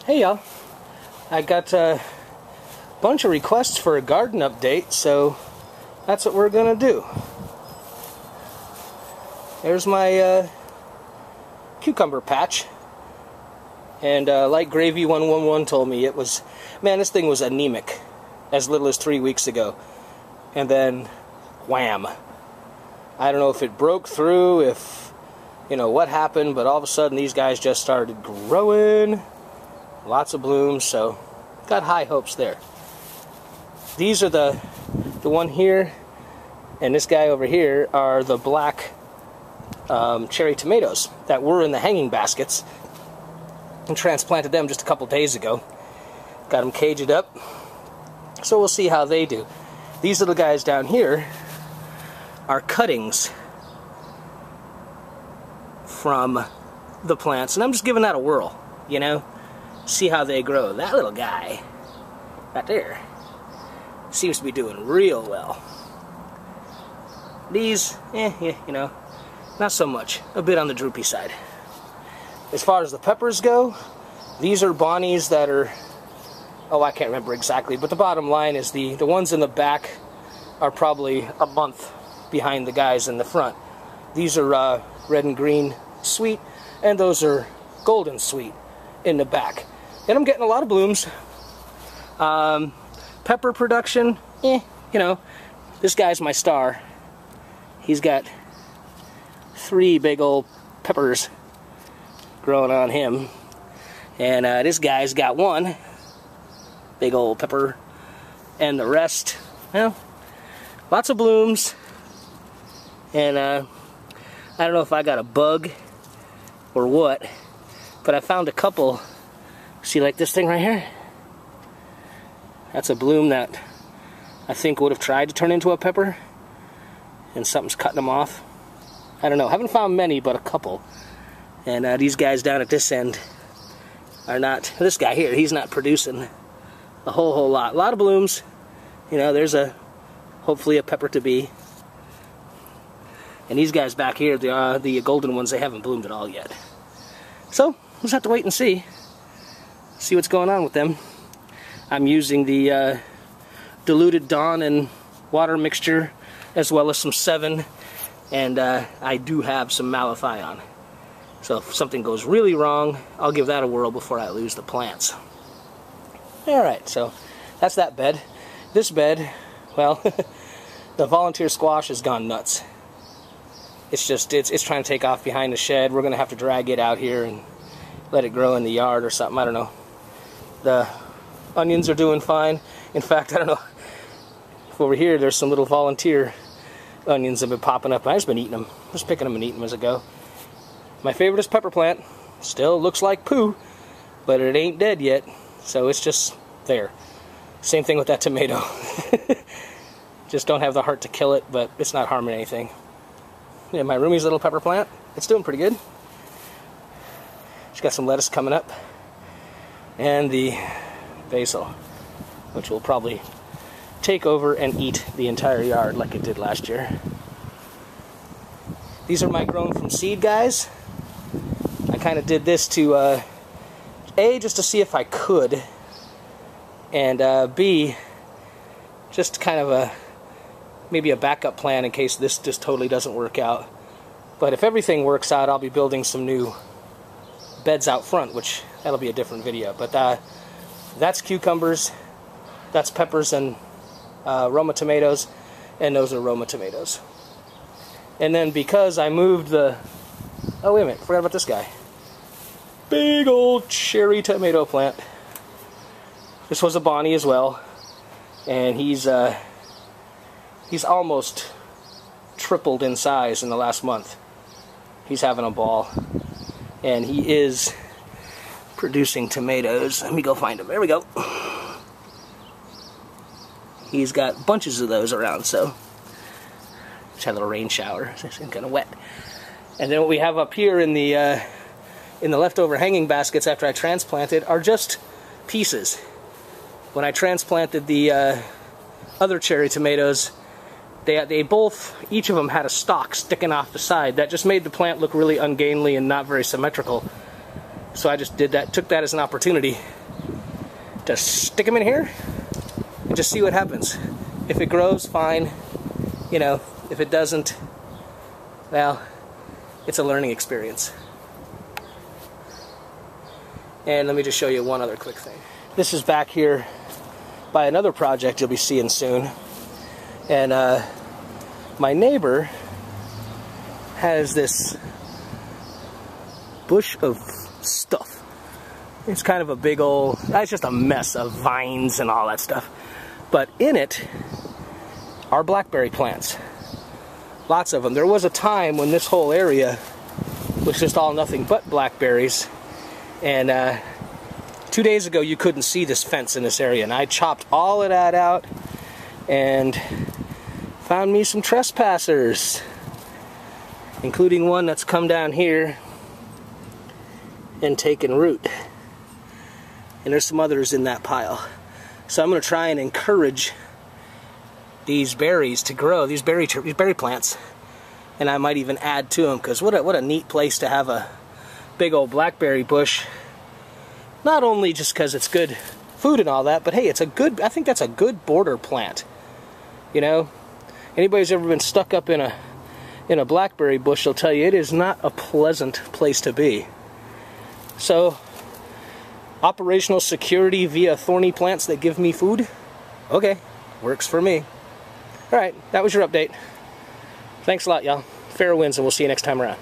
Hey y'all, I got a bunch of requests for a garden update, so that's what we're gonna do. There's my cucumber patch, and like Gravy 111 told me, it was, man, this thing was anemic as little as 3 weeks ago, and then wham. I don't know if it broke through, if you know what happened, but all of a sudden these guys just started growing. Lots of blooms, so got high hopes there. These are the one here and this guy over here are the black cherry tomatoes that were in the hanging baskets, and transplanted them just a couple days ago. Got them caged up, so we'll see how they do. These little guys down here are cuttings from the plants, and I'm just giving that a whirl, you know? See how they grow. That little guy right there seems to be doing real well. These, you know, not so much. A bit on the droopy side. As far as the peppers go, these are Bonnies that are, oh, I can't remember exactly, but the bottom line is the ones in the back are probably a month behind the guys in the front. These are red and green sweet, and those are golden sweet in the back. And I'm getting a lot of blooms. Pepper production, you know, this guy's my star. He's got 3 big old peppers growing on him. And this guy's got 1 big old pepper. And the rest, well, lots of blooms. And I don't know if I got a bug or what, but I found a couple. See, like this thing right here? That's a bloom that I think would have tried to turn into a pepper, and something's cutting them off. I don't know. Haven't found many, but a couple. And these guys down at this end are not. This guy here, he's not producing a whole lot. A lot of blooms. You know, there's hopefully a pepper to be. And these guys back here, the golden ones, they haven't bloomed at all yet. So we'll just have to wait and see what's going on with them. I'm using the diluted Dawn and water mixture, as well as some 7, and I do have some malathion. So if something goes really wrong, I'll give that a whirl before I lose the plants. Alright, so that's that bed. This bed, well, the volunteer squash has gone nuts. It's just, it's trying to take off behind the shed. We're going to have to drag it out here and let it grow in the yard or something, I don't know. The onions are doing fine. In fact, I don't know if over here there's some little volunteer onions that have been popping up. I've just been eating them. Just picking them and eating them as I go. My favorite is pepper plant. Still looks like poo, but it ain't dead yet, so it's just there. Same thing with that tomato. Just don't have the heart to kill it, but it's not harming anything. Yeah, my roomie's little pepper plant, it's doing pretty good. She's got some lettuce coming up. And the basil, which will probably take over and eat the entire yard like it did last year. These are my grown from seed guys. I kind of did this to, A, just to see if I could, and B, just kind of maybe a backup plan in case this just totally doesn't work out. But if everything works out, I'll be building some new beds out front, which that'll be a different video. But that's cucumbers, that's peppers and Roma tomatoes, and those are Roma tomatoes. And then because I moved the, oh wait a minute, forgot about this guy. Big old cherry tomato plant. This was a Bonnie as well, and he's almost tripled in size in the last month. He's having a ball. And he is producing tomatoes. Let me go find him. There we go. He's got bunches of those around, so just had a little rain shower. It's kind of wet. And then what we have up here in the leftover hanging baskets after I transplanted are just pieces. When I transplanted the other cherry tomatoes, they both, each of them had a stalk sticking off the side. That just made the plant look really ungainly and not very symmetrical. So I just did that, took that as an opportunity to stick them in here and just see what happens. If it grows, fine. You know, if it doesn't, well, it's a learning experience. And let me just show you one other quick thing. This is back here by another project you'll be seeing soon. And my neighbor has this bush of stuff. It's kind of a big old, it's just a mess of vines and all that stuff. But in it are blackberry plants. Lots of them. There was a time when this whole area was just all nothing but blackberries. And 2 days ago you couldn't see this fence in this area, and I chopped all of that out and found me some trespassers, including one that's come down here and taken root. And there's some others in that pile. So I'm going to try and encourage these berries to grow, these berry plants, and I might even add to them, because what a neat place to have a big old blackberry bush. Not only just because it's good food and all that, but hey, it's a good, I think that's a good border plant. You know, anybody's ever been stuck up in a blackberry bush, they'll tell you it is not a pleasant place to be. So, operational security via thorny plants that give me food? Okay, works for me. Alright, that was your update. Thanks a lot, y'all. Fair winds, and we'll see you next time around.